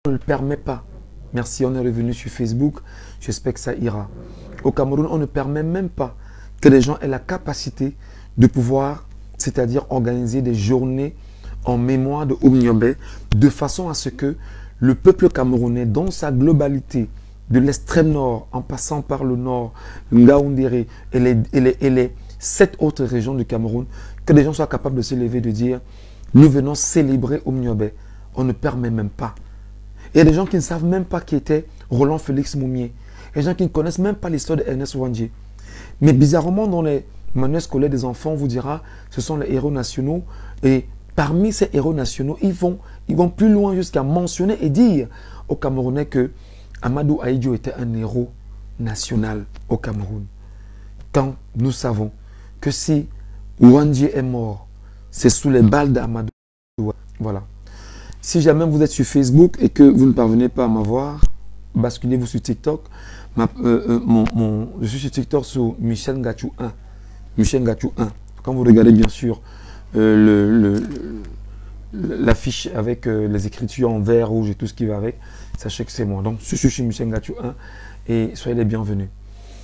ne le permet pas. Merci, on est revenu sur Facebook. J'espère que ça ira. Au Cameroun, on ne permet même pas que les gens aient la capacité de pouvoir, c'est-à-dire organiser des journées en mémoire de Oumniobé, de façon à ce que le peuple camerounais, dans sa globalité, de l'extrême nord, en passant par le nord, Ngaoundéré et les 7 autres régions du Cameroun, que les gens soient capables de se lever et de dire, nous venons célébrer Oumniobé. On ne permet même pas. Il y a des gens qui ne savent même pas qui était Roland Félix Moumié. Il y a des gens qui ne connaissent même pas l'histoire d'Ernest Ouandjé. Mais bizarrement, dans les manuels scolaires des enfants, on vous dira, ce sont les héros nationaux. Et parmi ces héros nationaux, ils vont plus loin jusqu'à mentionner et dire aux Camerounais que Amadou Ahidjo était un héros national au Cameroun. Quand nous savons que si Ouandjé est mort, c'est sous les balles d'Amadou. Voilà. Si jamais vous êtes sur Facebook et que vous ne parvenez pas à m'avoir, basculez-vous sur TikTok. Je suis sur TikTok sur Michel Ngachou 1. Michel Ngachou 1. Quand vous regardez bien sûr l'affiche avec les écritures en vert, rouge et tout ce qui va avec, sachez que c'est moi. Donc je suis sur Michel Ngachou 1 et soyez les bienvenus.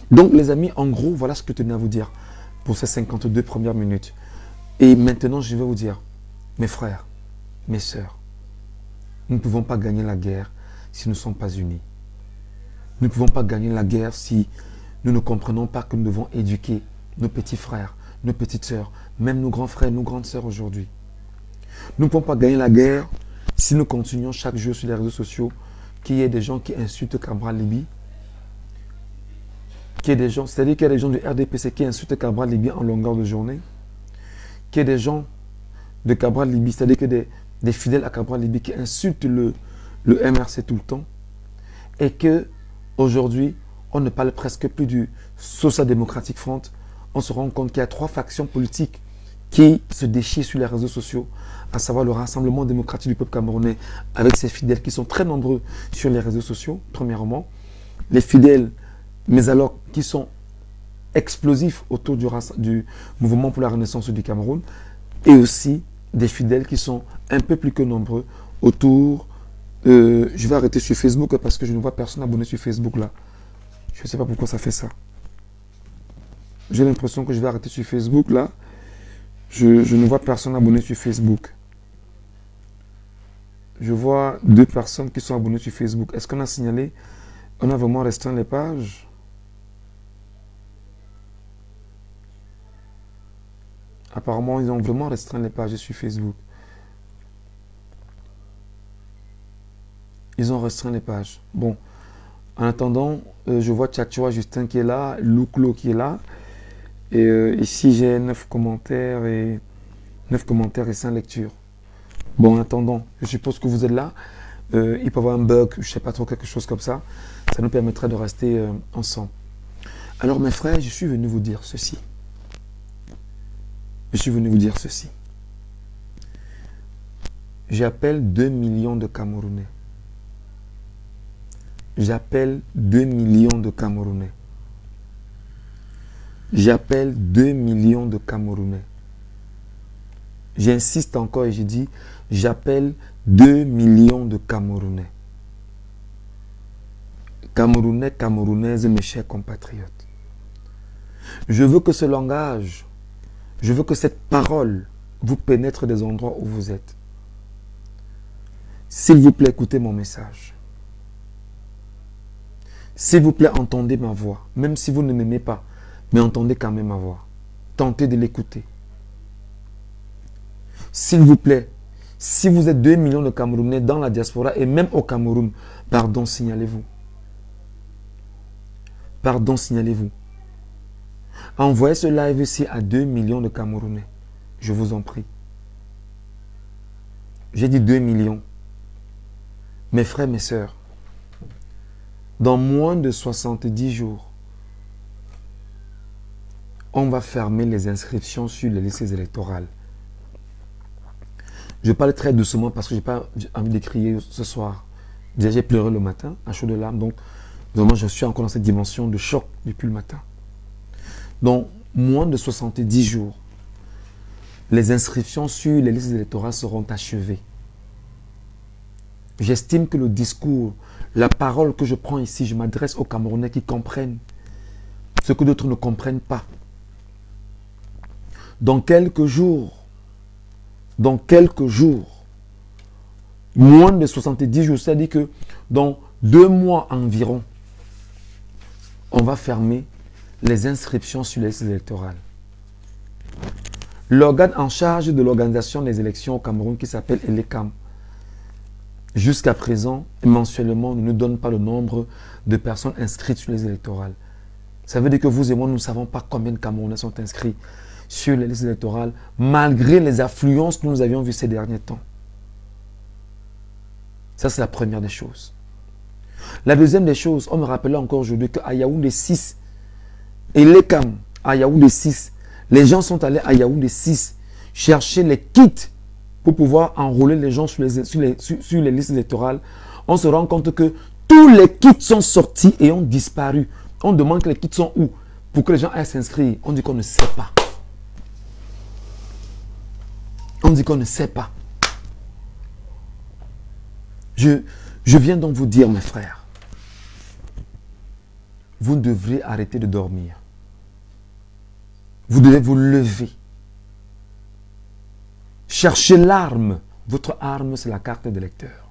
Donc les amis, en gros, voilà ce que je tenais à vous dire pour ces 52 premières minutes. Et maintenant, je vais vous dire, mes frères, mes sœurs, nous ne pouvons pas gagner la guerre si nous ne sommes pas unis. Nous ne pouvons pas gagner la guerre si nous ne comprenons pas que nous devons éduquer nos petits frères, nos petites sœurs, même nos grands frères, nos grandes sœurs aujourd'hui. Nous ne pouvons pas gagner la guerre si nous continuons chaque jour sur les réseaux sociaux qu'il y ait des gens qui insultent Cabral Libye, c'est-à-dire qu'il y a des gens du RDPC qui insultent Cabral Libye en longueur de journée, qu'il y ait des gens de Cabral Libye, c'est-à-dire que des fidèles à Cabral Libye qui insultent le MRC tout le temps, et que aujourd'hui on ne parle presque plus du Social Democratic Front. On se rend compte qu'il y a 3 factions politiques qui se déchirent sur les réseaux sociaux, à savoir le Rassemblement démocratique du peuple camerounais avec ses fidèles qui sont très nombreux sur les réseaux sociaux, premièrement. Les fidèles, mais alors qui sont explosifs autour du mouvement pour la renaissance du Cameroun, et aussi des fidèles qui sont un peu plus que nombreux autour. Je vais arrêter sur Facebook parce que je ne vois personne abonné sur Facebook là. Je ne sais pas pourquoi ça fait ça. J'ai l'impression que je vais arrêter sur Facebook là. Je ne vois personne abonné sur Facebook. Je vois 2 personnes qui sont abonnées sur Facebook. Est-ce qu'on a signalé? On a vraiment restreint les pages? Apparemment, ils ont vraiment restreint les pages sur Facebook. Ils ont restreint les pages. Bon, en attendant, je vois Tchatchoua Justin qui est là, Louklo qui est là. Et ici, j'ai 9 commentaires et 5 lectures. Bon, en attendant, je suppose que vous êtes là. Il peut y avoir un bug, je ne sais pas trop, quelque chose comme ça. Ça nous permettrait de rester ensemble. Alors, mes frères, je suis venu vous dire ceci. Je suis venu vous dire ceci. J'appelle 2 millions de Camerounais. J'appelle 2 millions de Camerounais. J'appelle 2 millions de Camerounais. J'insiste encore et je dis, j'appelle 2 millions de Camerounais. Camerounais, Camerounaises, mes chers compatriotes. Je veux que ce langage, je veux que cette parole vous pénètre des endroits où vous êtes. S'il vous plaît, écoutez mon message. S'il vous plaît, entendez ma voix. Même si vous ne m'aimez pas, mais entendez quand même ma voix. Tentez de l'écouter. S'il vous plaît, si vous êtes 2 millions de Camerounais dans la diaspora et même au Cameroun, pardon, signalez-vous. Pardon, signalez-vous. Envoyez ce live ici à 2 millions de Camerounais. Je vous en prie. J'ai dit 2 millions. Mes frères, mes sœurs, dans moins de 70 jours, on va fermer les inscriptions sur les listes électorales. Je parle très doucement parce que je n'ai pas envie de crier ce soir. Déjà, j'ai pleuré le matin, à chaud de larmes, donc vraiment, je suis encore dans cette dimension de choc depuis le matin. Donc, moins de 70 jours, les inscriptions sur les listes électorales seront achevées. j'estime que le discours, la parole que je prends ici, je m'adresse aux Camerounais qui comprennent ce que d'autres ne comprennent pas. Dans quelques jours, moins de 70 jours, c'est-à-dire que dans 2 mois environ, on va fermer les inscriptions sur les listes électorales. L'organe en charge de l'organisation des élections au Cameroun, qui s'appelle Elecam, jusqu'à présent, mensuellement, ne nous donne pas le nombre de personnes inscrites sur les listes électorales. Ça veut dire que vous et moi, nous ne savons pas combien de Camerounais sont inscrits sur les listes électorales, malgré les affluences que nous avions vues ces derniers temps. Ça, c'est la première des choses. La deuxième des choses, on me rappelait encore aujourd'hui qu'à Yaoundé 6, et Elecam, à Yaoundé 6, les gens sont allés à Yaoundé 6 chercher les kits pour pouvoir enrôler les gens sur les listes électorales. On se rend compte que tous les kits sont sortis et ont disparu. On demande que les kits sont où pour que les gens aillent s'inscrire. On dit qu'on ne sait pas. On dit qu'on ne sait pas. Je viens donc vous dire, mes frères, vous devrez arrêter de dormir. Vous devez vous lever. Cherchez l'arme. Votre arme, c'est la carte d'électeur.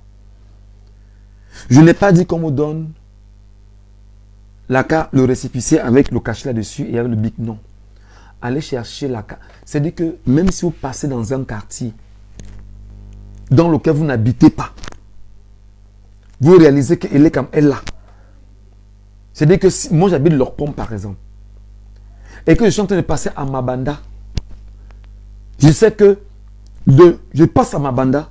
Je n'ai pas dit qu'on vous donne la carte, le récépissé avec le cachet là-dessus et avec le bic. Non. Allez chercher la carte. C'est-à-dire que même si vous passez dans un quartier dans lequel vous n'habitez pas, vous réalisez qu'elle est comme elle là. C'est-à-dire que si, moi j'habite Lorpom par exemple, et que je suis en train de passer à Mabanda, je sais que je passe à Mabanda,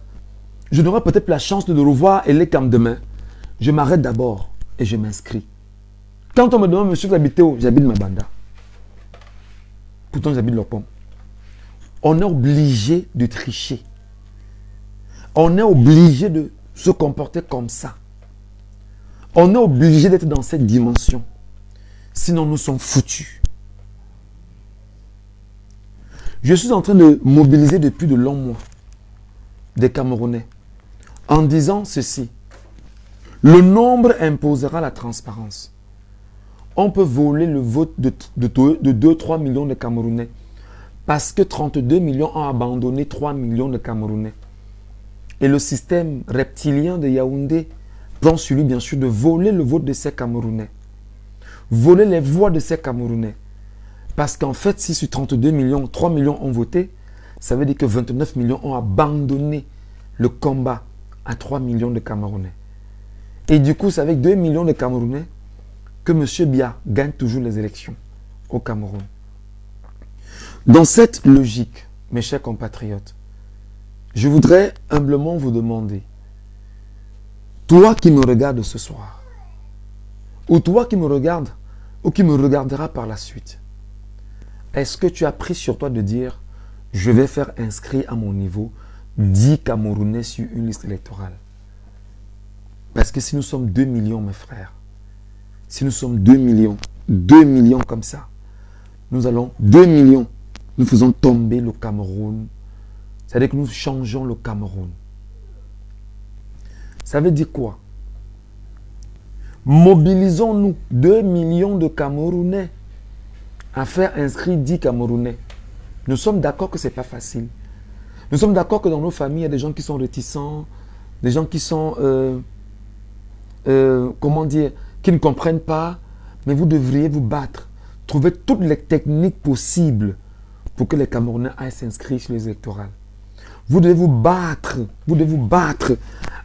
je n'aurai peut-être la chance de revoir elle est comme demain. Je m'arrête d'abord et je m'inscris. Quand on me demande, monsieur, vous habitez où? J'habite Mabanda. Pourtant, j'habite Lorpom. On est obligé de tricher. On est obligé de se comporter comme ça. On est obligé d'être dans cette dimension. Sinon, nous sommes foutus. Je suis en train de mobiliser depuis de longs mois des Camerounais en disant ceci. Le nombre imposera la transparence. On peut voler le vote de 2-3 millions de Camerounais parce que 32 millions ont abandonné 3 millions de Camerounais. Et le système reptilien de Yaoundé prend sur lui, bien sûr, de voler le vote de ces Camerounais. Voler les voix de ces Camerounais. Parce qu'en fait, si sur 32 millions, 3 millions ont voté, ça veut dire que 29 millions ont abandonné le combat à 3 millions de Camerounais. Et du coup, c'est avec 2 millions de Camerounais que M. Biya gagne toujours les élections au Cameroun. Dans cette logique, mes chers compatriotes, je voudrais humblement vous demander, toi qui me regardes ce soir, ou toi qui me regardes, ou qui me regardera par la suite, est-ce que tu as pris sur toi de dire, je vais faire inscrire à mon niveau 10 Camerounais sur une liste électorale? Parce que si nous sommes 2 millions, mes frères, si nous sommes 2 millions comme ça, nous allons 2 millions, nous faisons tomber le Cameroun. C'est-à-dire que nous changeons le Cameroun. Ça veut dire quoi? Mobilisons-nous 2 millions de Camerounais à faire inscrire 10 Camerounais. Nous sommes d'accord que ce n'est pas facile. Nous sommes d'accord que dans nos familles, il y a des gens qui sont réticents, des gens qui sont, comment dire, qui ne comprennent pas, mais vous devriez vous battre. Trouver toutes les techniques possibles pour que les Camerounais aillent s'inscrire sur les électorales. Vous devez vous battre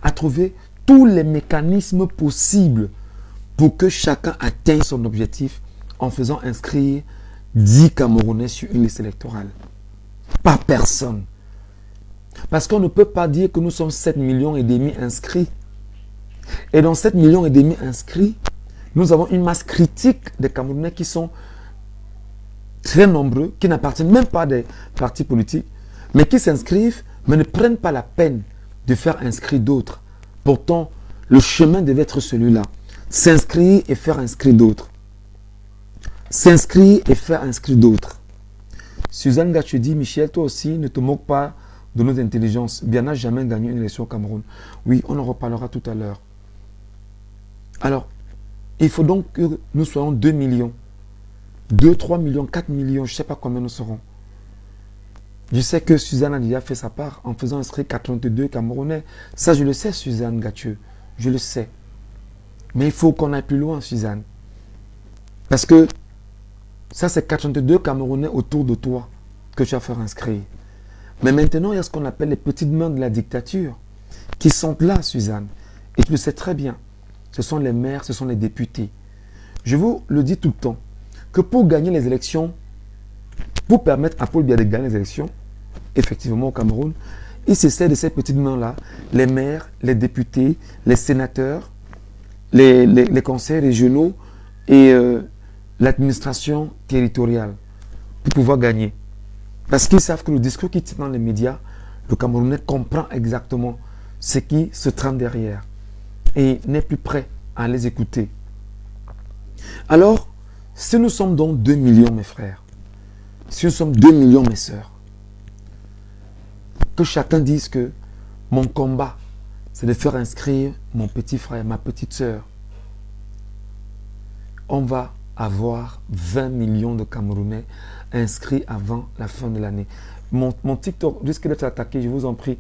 à trouver tous les mécanismes possibles pour que chacun atteigne son objectif en faisant inscrire 10 Camerounais sur une liste électorale. Pas personne. Parce qu'on ne peut pas dire que nous sommes 7,5 millions inscrits. Et dans 7,5 millions inscrits, nous avons une masse critique des Camerounais qui sont très nombreux, qui n'appartiennent même pas des partis politiques, mais qui s'inscrivent, mais ne prennent pas la peine de faire inscrire d'autres. Pourtant, le chemin devait être celui-là. S'inscrire et faire inscrire d'autres. S'inscrire et faire inscrire d'autres. Suzanne Gachu dit, Michel, toi aussi, ne te moque pas de nos intelligences. Bien n'a jamais gagné une élection au Cameroun. Oui, on en reparlera tout à l'heure. Alors, il faut donc que nous soyons 2 millions. 2, 3 millions, 4 millions, je ne sais pas combien nous serons. Je sais que Suzanne a déjà fait sa part en faisant inscrire 82 Camerounais. Ça, je le sais, Suzanne Gathieu. Je le sais. Mais il faut qu'on aille plus loin, Suzanne. Parce que ça, c'est 82 Camerounais autour de toi que tu vas faire inscrire. Mais maintenant, il y a ce qu'on appelle les petites mains de la dictature qui sont là, Suzanne. Et tu le sais très bien. Ce sont les maires, ce sont les députés. Je vous le dis tout le temps, que pour gagner les élections, pour permettre à Paul Biya de gagner les élections, effectivement au Cameroun, il s'essaie de ces petites mains-là, les maires, les députés, les sénateurs, les conseils régionaux et l'administration territoriale pour pouvoir gagner. Parce qu'ils savent que le discours qui tient dans les médias, le Camerounais comprend exactement ce qui se trame derrière et n'est plus prêt à les écouter. Alors, si nous sommes donc 2 millions, mes frères, si nous sommes 2 millions, mes sœurs, que chacun dise que mon combat, c'est de faire inscrire mon petit frère, ma petite sœur. On va avoir 20 millions de Camerounais inscrits avant la fin de l'année. Mon TikTok risque d'être attaqué, je vous en prie.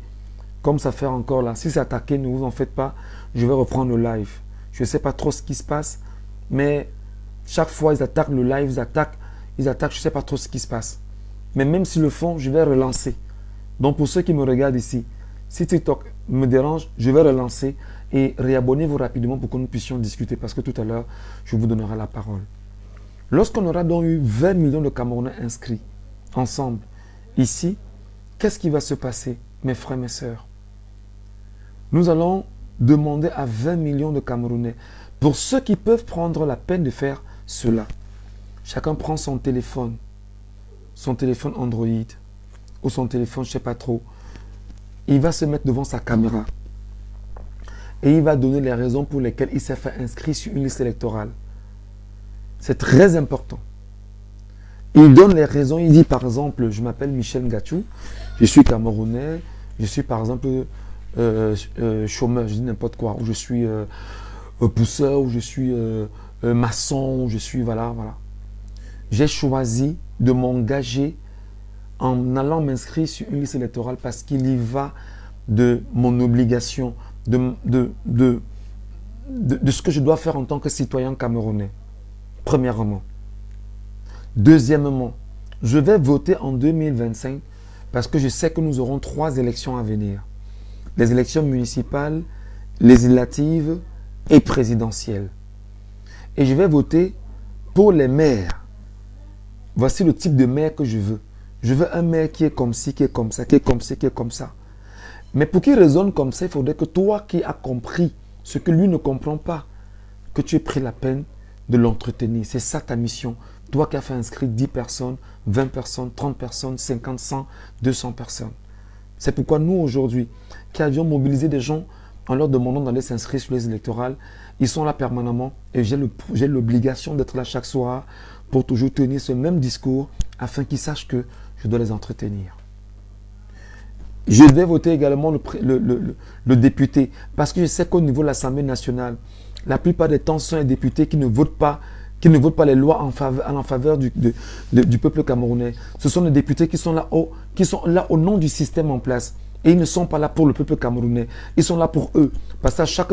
Comme ça fait encore là, si c'est attaqué, ne vous en faites pas, je vais reprendre le live. Je ne sais pas trop ce qui se passe, mais chaque fois ils attaquent le live, ils attaquent, je ne sais pas trop ce qui se passe. Mais même s'ils le font, je vais relancer. Donc pour ceux qui me regardent ici, si TikTok me dérange, je vais relancer et réabonnez-vous rapidement pour que nous puissions discuter parce que tout à l'heure, je vous donnerai la parole. Lorsqu'on aura donc eu 20 millions de Camerounais inscrits ensemble, ici, qu'est-ce qui va se passer, mes frères, mes sœurs? Nous allons demander à 20 millions de Camerounais, pour ceux qui peuvent prendre la peine de faire cela. Chacun prend son téléphone Android ou son téléphone, je ne sais pas trop. Il va se mettre devant sa caméra et il va donner les raisons pour lesquelles il s'est fait inscrire sur une liste électorale. C'est très important. Il donne les raisons, il dit par exemple, je m'appelle Michel Gathiou, je suis Camerounais, je suis par exemple chômeur, je dis n'importe quoi, ou je suis pousseur, ou je suis maçon, ou je suis, voilà. J'ai choisi de m'engager en allant m'inscrire sur une liste électorale parce qu'il y va de mon obligation, de ce que je dois faire en tant que citoyen camerounais. Premièrement. Deuxièmement, je vais voter en 2025 parce que je sais que nous aurons 3 élections à venir. Les élections municipales, législatives et présidentielles. Et je vais voter pour les maires. Voici le type de maire que je veux. Je veux un maire qui est comme ci, qui est comme ça, qui est comme ci, qui est comme ça. Mais pour qu'il raisonne comme ça, il faudrait que toi qui as compris ce que lui ne comprend pas, que tu aies pris la peine de l'entretenir. C'est ça ta mission. Toi qui as fait inscrire 10 personnes, 20 personnes, 30 personnes, 50, 100, 200 personnes. C'est pourquoi nous aujourd'hui, qui avions mobilisé des gens en leur demandant d'aller s'inscrire sur les électorales, ils sont là permanemment et j'ai l'obligation d'être là chaque soir pour toujours tenir ce même discours afin qu'ils sachent que je dois les entretenir. Je vais voter également le député parce que je sais qu'au niveau de l'Assemblée nationale, la plupart des temps, ce sont les députés qui ne votent pas les lois en faveur du peuple camerounais. Ce sont les députés qui sont là au nom du système en place. Et ils ne sont pas là pour le peuple camerounais. Ils sont là pour eux. Parce qu'à chaque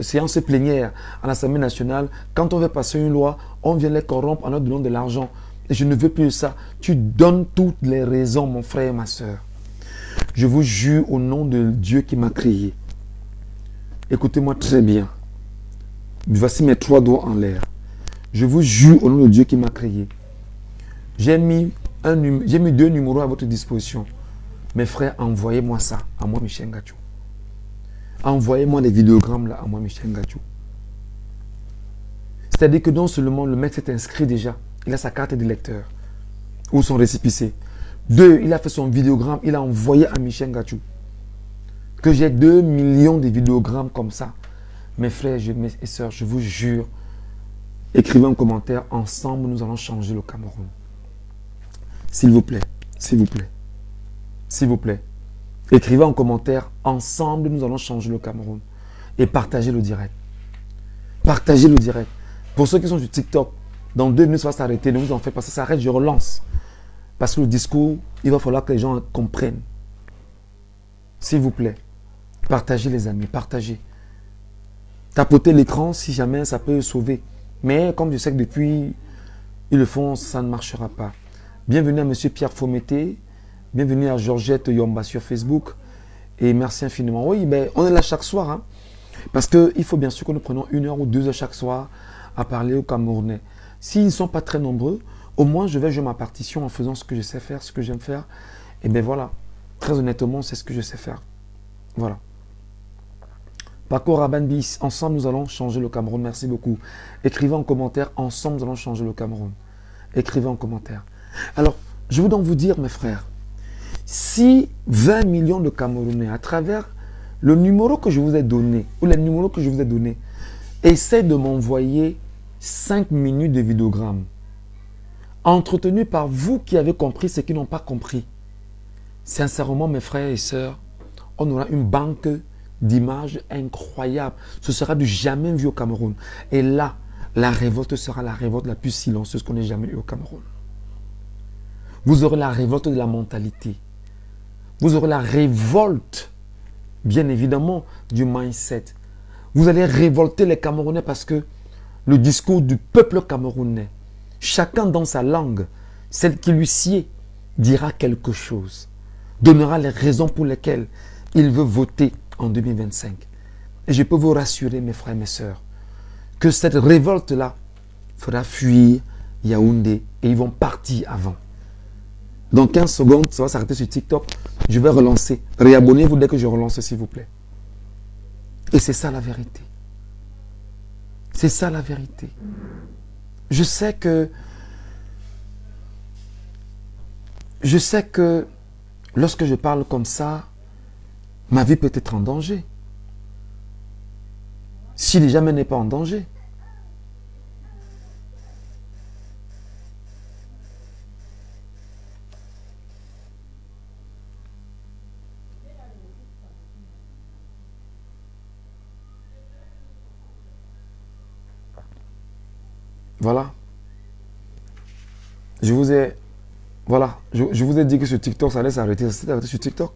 séance plénière à l'Assemblée nationale, quand on veut passer une loi, on vient les corrompre en leur donnant de l'argent. Et je ne veux plus de ça. Tu donnes toutes les raisons, mon frère et ma soeur. Je vous jure au nom de Dieu qui m'a créé. Écoutez-moi très bien. Voici mes 3 doigts en l'air. Je vous jure au nom de Dieu qui m'a créé. J'ai mis 2 numéros à votre disposition. Mes frères, envoyez-moi ça à moi, Michel Gathiou. Envoyez-moi les vidéogrammes là à moi, Michel Gathiou. C'est-à-dire que non seulement le mec s'est inscrit déjà, il a sa carte d'électeur ou son récépissé. 2, il a fait son vidéogramme, il a envoyé à Michel Gathiou. Que j'ai 2 millions de vidéogrammes comme ça. Mes frères et sœurs, je vous jure, écrivez un commentaire, ensemble nous allons changer le Cameroun. S'il vous plaît, s'il vous plaît. s'il vous plaît. Écrivez en commentaire, ensemble, nous allons changer le Cameroun. Et partagez le direct. Partagez le direct. Pour ceux qui sont sur TikTok, dans 2 minutes, ça va s'arrêter. Ne vous en faites pas, ça s'arrête, je relance. Parce que le discours, il va falloir que les gens comprennent. S'il vous plaît, partagez les amis, partagez. Tapotez l'écran si jamais ça peut sauver. Mais comme je sais que depuis, ils le font, ça ne marchera pas. Bienvenue à M. Pierre Faumété. Bienvenue à Georgette Yomba sur Facebook. Et merci infiniment. Oui, ben, on est là chaque soir. Hein, parce qu'il faut bien sûr que nous prenions 1 heure ou 2 heures chaque soir à parler aux Camerounais. S'ils ne sont pas très nombreux, au moins je vais jouer ma partition en faisant ce que je sais faire, ce que j'aime faire. Et bien voilà, très honnêtement, c'est ce que je sais faire. Voilà. Paco Rabanbis, ensemble nous allons changer le Cameroun. Merci beaucoup. Écrivez en commentaire, ensemble nous allons changer le Cameroun. Écrivez en commentaire. Alors, je veux donc vous dire, mes frères, si 20 millions de Camerounais, à travers le numéro que je vous ai donné, ou les numéros que je vous ai donnés, essaient de m'envoyer 5 minutes de vidéogramme, entretenu par vous qui avez compris ce qui n'ont pas compris. Sincèrement, mes frères et sœurs, on aura une banque d'images incroyable. Ce sera du jamais vu au Cameroun. Et là, la révolte sera la révolte la plus silencieuse qu'on ait jamais eue au Cameroun. Vous aurez la révolte de la mentalité. Vous aurez la révolte, bien évidemment, du mindset. Vous allez révolter les Camerounais parce que le discours du peuple camerounais, chacun dans sa langue, celle qui lui sied, dira quelque chose, donnera les raisons pour lesquelles il veut voter en 2025. Et je peux vous rassurer, mes frères et mes sœurs, que cette révolte-là fera fuir Yaoundé et ils vont partir avant. Dans 15 secondes, ça va s'arrêter sur TikTok. Je vais relancer. Réabonnez-vous dès que je relance, s'il vous plaît. Et c'est ça la vérité. C'est ça la vérité. Je sais que lorsque je parle comme ça, ma vie peut être en danger. Si jamais n'est pas en danger. Voilà. Je vous ai dit que sur TikTok, ça allait s'arrêter. Ça s'est arrêté sur TikTok.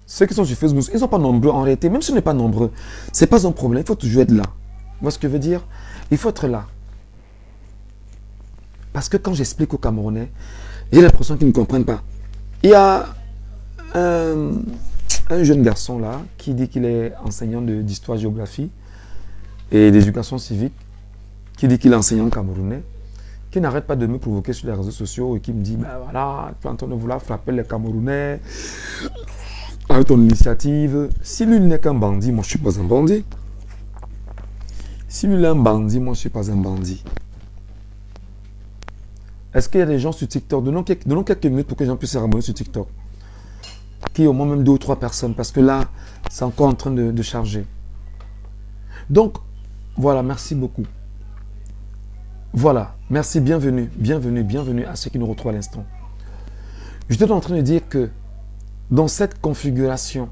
Ceux qui sont sur Facebook, ils ne sont pas nombreux en réalité. Même si on n'est pas nombreux, ce n'est pas un problème. Il faut toujours être là. Vous voyez ce que je veux dire? Il faut être là. Parce que quand j'explique aux Camerounais, j'ai l'impression qu'ils ne comprennent pas. Il y a un jeune garçon là qui dit qu'il est enseignant d'histoire-géographie et d'éducation civique, qui dit qu'il est enseignant camerounais, qui n'arrête pas de me provoquer sur les réseaux sociaux et qui me dit, ben voilà, tu es en train de vouloir frapper les Camerounais avec ton initiative. Si lui n'est qu'un bandit, moi je ne suis pas un bandit. Si lui est un bandit, moi je ne suis pas un bandit. Est-ce qu'il y a des gens sur TikTok? Donnons quelques minutes pour que les gens puissent se abonner sur TikTok. Qu'il y ait au moins même 2 ou 3 personnes, parce que là, c'est encore en train de charger. Donc, voilà, merci beaucoup. Voilà, merci, bienvenue à ceux qui nous retrouvent à l'instant. J'étais en train de dire que dans cette configuration,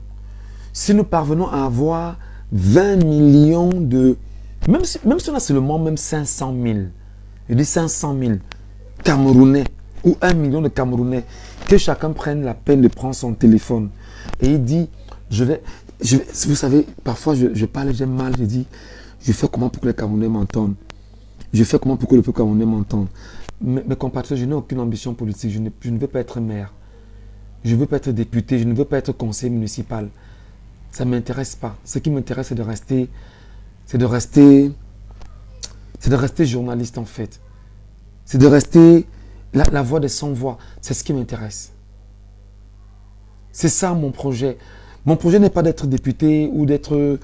si nous parvenons à avoir 20 millions de... Même si on a seulement même 500 000, je dis 500 000 Camerounais ou 1 million de Camerounais, que chacun prenne la peine de prendre son téléphone et il dit, vous savez, parfois je parle, j'ai mal, je dis, je fais comment pour que les Camerounais m'entendent? Je fais comment pour que le peuple camerounais m'entende? Mes compatriotes, je n'ai aucune ambition politique. Je ne veux pas être maire. Je ne veux pas être député. Je ne veux pas être conseiller municipal. Ça ne m'intéresse pas. Ce qui m'intéresse, c'est de rester journaliste en fait. C'est de rester la voix des sans-voix. C'est ce qui m'intéresse. C'est ça mon projet. Mon projet n'est pas d'être député ou d'être...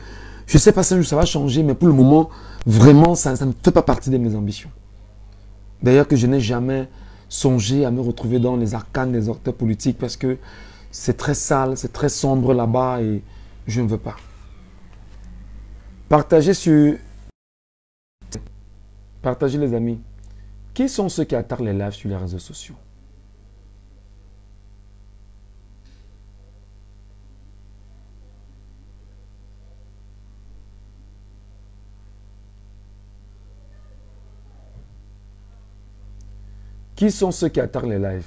Je ne sais pas si ça va changer, mais pour le moment, vraiment, ça ne fait pas partie de mes ambitions. D'ailleurs que je n'ai jamais songé à me retrouver dans les arcanes des acteurs politiques parce que c'est très sale, c'est très sombre là-bas et je ne veux pas. Partagez les amis. Qui sont ceux qui attaquent les lives sur les réseaux sociaux? Qui sont ceux qui attaquent les lives?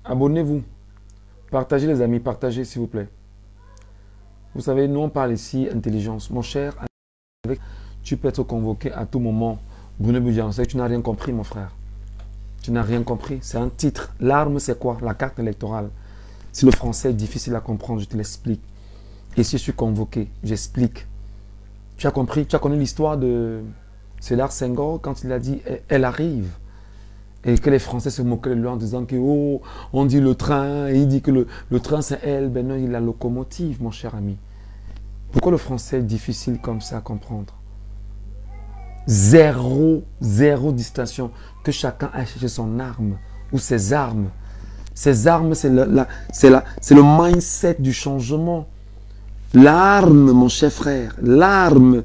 Abonnez-vous. Partagez les amis, partagez s'il vous plaît. Vous savez, nous on parle ici intelligence. Mon cher, tu peux être convoqué à tout moment. Bruno Budjansé, tu n'as rien compris mon frère. Tu n'as rien compris. C'est un titre. L'arme c'est quoi? La carte électorale. Si le français est difficile à comprendre, je te l'explique. Et si je suis convoqué, j'explique. Tu as compris? Tu as connu l'histoire de Sédar Senghor quand il a dit « Elle arrive ». Et que les Français se moquaient de lui en disant que oh, on dit le train, et il dit que le train c'est elle, ben non, il est la locomotive, mon cher ami. Pourquoi le français est difficile comme ça à comprendre? Zéro distinction, que chacun a cherché son arme ou ses armes. Ses armes, c'est le mindset du changement. L'arme, mon cher frère, l'arme.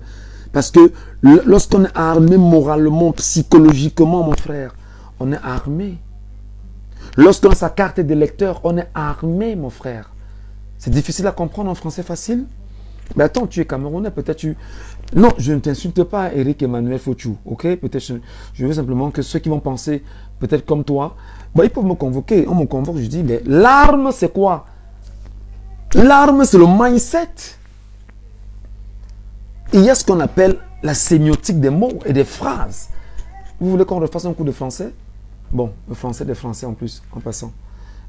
Parce que lorsqu'on est armé moralement, psychologiquement, mon frère, on est armé. Lorsqu'on a sa carte d'électeur, on est armé, mon frère. C'est difficile à comprendre en français facile. Mais attends, tu es Camerounais, peut-être tu... Non, je ne t'insulte pas, Eric Emmanuel Fochou, ok? Peut-être je veux simplement que ceux qui vont penser peut-être comme toi, bah, ils peuvent me convoquer. On me convoque, je dis, mais l'arme, c'est quoi? L'arme, c'est le mindset. Il y a ce qu'on appelle la sémiotique des mots et des phrases. Vous voulez qu'on refasse un cours de français? Bon, le français des Français en plus, en passant.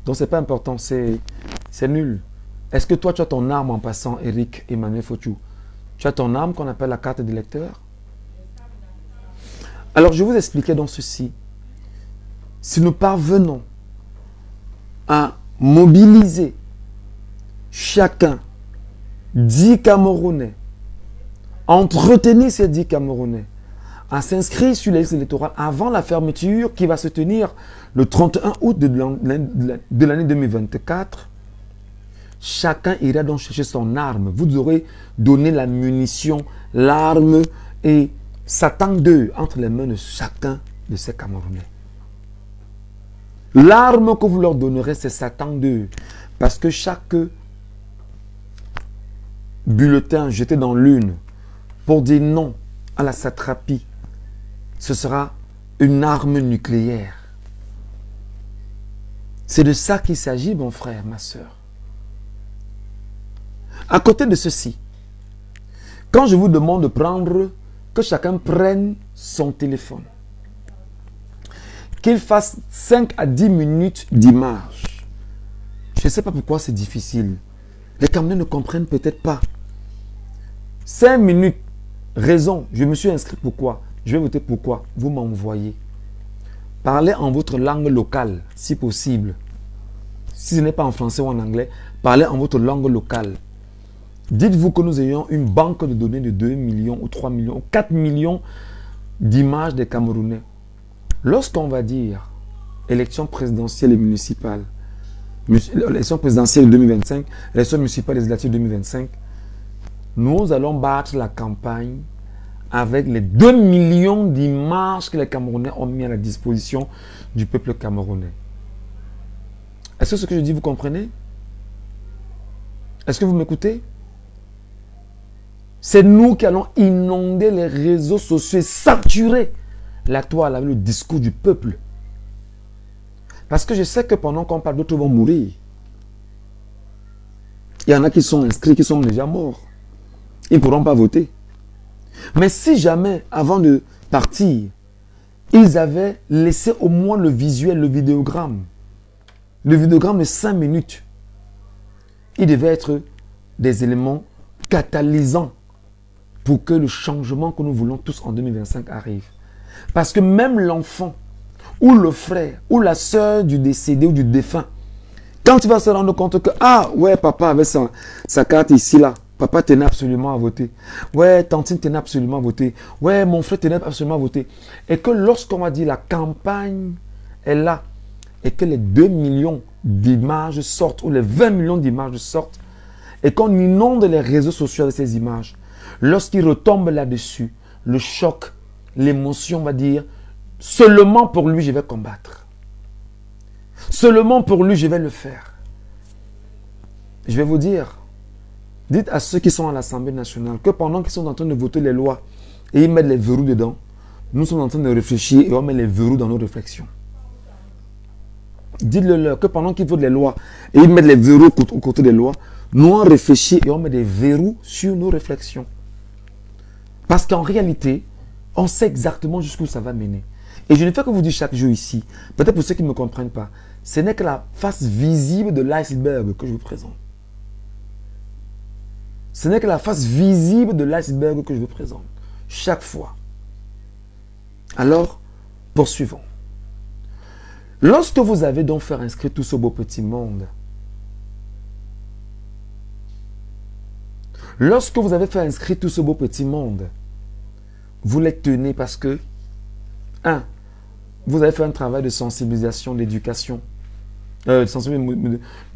Donc, c'est pas important, c'est nul. Est-ce que toi, tu as ton arme en passant, Eric Emmanuel Fochou? Tu as ton arme qu'on appelle la carte d'électeur? Alors, je vous expliquais donc ceci. Si nous parvenons à mobiliser chacun 10 Camerounais, entretenir ces 10 Camerounais, à s'inscrire sur les listes électorales avant la fermeture qui va se tenir le 31 août de l'année 2024, chacun ira donc chercher son arme. Vous aurez donné la munition, l'arme et Satan 2 entre les mains de chacun de ces Camerounais. L'arme que vous leur donnerez, c'est Satan 2. Parce que chaque bulletin jeté dans l'urne pour dire non à la satrapie, ce sera une arme nucléaire. C'est de ça qu'il s'agit, mon frère, ma soeur. À côté de ceci, quand je vous demande de prendre, que chacun prenne son téléphone, qu'il fasse 5 à 10 minutes d'image. Je ne sais pas pourquoi c'est difficile. Les Camerounais ne comprennent peut-être pas. 5 minutes, raison, je me suis inscrit pourquoi? Je vais voter pourquoi? Vous m'envoyez. Parlez en votre langue locale, si possible. Si ce n'est pas en français ou en anglais, parlez en votre langue locale. Dites-vous que nous ayons une banque de données de 2 millions ou 3 millions ou 4 millions d'images des Camerounais. Lorsqu'on va dire élection présidentielle et municipale, élection présidentielle 2025, élection municipale et législative 2025, nous allons battre la campagne avec les 2 millions d'images que les Camerounais ont mis à la disposition du peuple camerounais. Est-ce que ce que je dis, vous comprenez? Est-ce que vous m'écoutez? C'est nous qui allons inonder les réseaux sociaux et saturer la toile avec le discours du peuple. Parce que je sais que pendant qu'on parle, d'autres vont mourir. Il y en a qui sont inscrits, qui sont déjà morts. Ils ne pourront pas voter. Mais si jamais, avant de partir, ils avaient laissé au moins le visuel, le vidéogramme de 5 minutes, il devait être des éléments catalysants pour que le changement que nous voulons tous en 2025 arrive. Parce que même l'enfant, ou le frère, ou la soeur du décédé ou du défunt, quand tu vas se rendre compte que, ah ouais, papa avait sa carte ici, là, papa tenait absolument à voter. Ouais, tantine tenait absolument à voter. Ouais, mon frère tenait absolument à voter. Et que lorsqu'on va dire la campagne est là, et que les 2 millions d'images sortent, ou les 20 millions d'images sortent, et qu'on inonde les réseaux sociaux de ces images, lorsqu'ils retombent là-dessus, le choc, l'émotion va dire, seulement pour lui, je vais combattre. Seulement pour lui, je vais le faire. Je vais vous dire, dites à ceux qui sont à l'Assemblée nationale que pendant qu'ils sont en train de voter les lois et ils mettent les verrous dedans, nous sommes en train de réfléchir et on met les verrous dans nos réflexions. Dites-le leur que pendant qu'ils votent les lois et ils mettent les verrous aux côtés des lois, nous on réfléchit et on met des verrous sur nos réflexions. Parce qu'en réalité, on sait exactement jusqu'où ça va mener. Et je ne fais que vous dire chaque jour ici, peut-être pour ceux qui ne me comprennent pas, ce n'est que la face visible de l'iceberg que je vous présente. Ce n'est que la face visible de l'iceberg que je vous présente. Chaque fois. Alors, poursuivons. Lorsque vous avez donc fait inscrire tout ce beau petit monde, lorsque vous avez fait inscrire tout ce beau petit monde, vous les tenez parce que, vous avez fait un travail de sensibilisation, d'éducation, de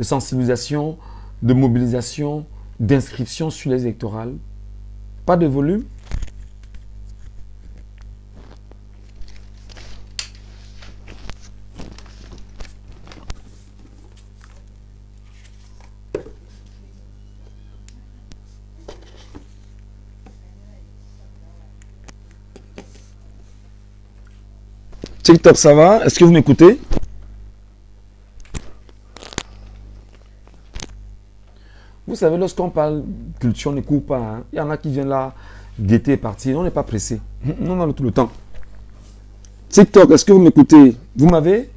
sensibilisation, de mobilisation, d'inscription sur les électorales. Pas de volume. TikTok, ça va? Est-ce que vous m'écoutez? Vous savez, lorsqu'on parle culture, on ne court pas. Hein. Il y en a qui viennent là, guetter et partir. On n'est pas pressé. On a tout le temps. TikTok, est-ce que vous m'écoutez? Vous m'avez?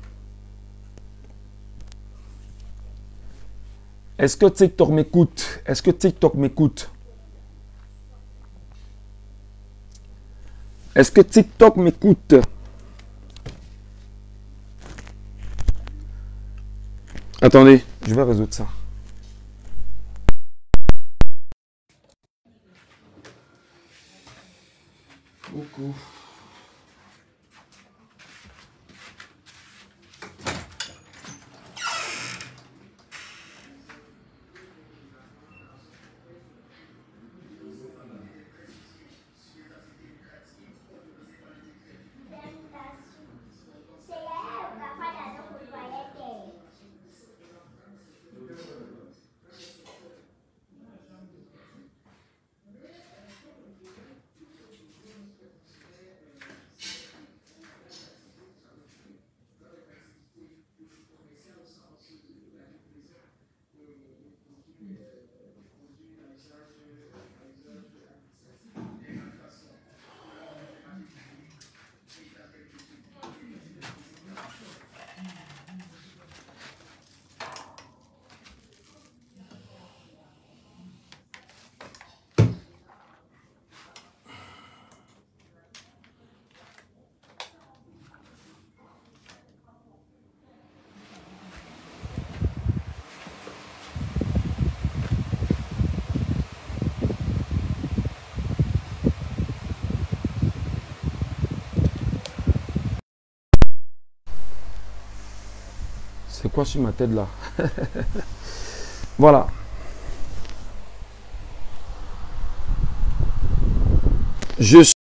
Est-ce que TikTok m'écoute? Est-ce que TikTok m'écoute? Est-ce que TikTok m'écoute? Attendez, je vais résoudre ça. Coucou. C'est quoi sur ma tête là? Voilà. Je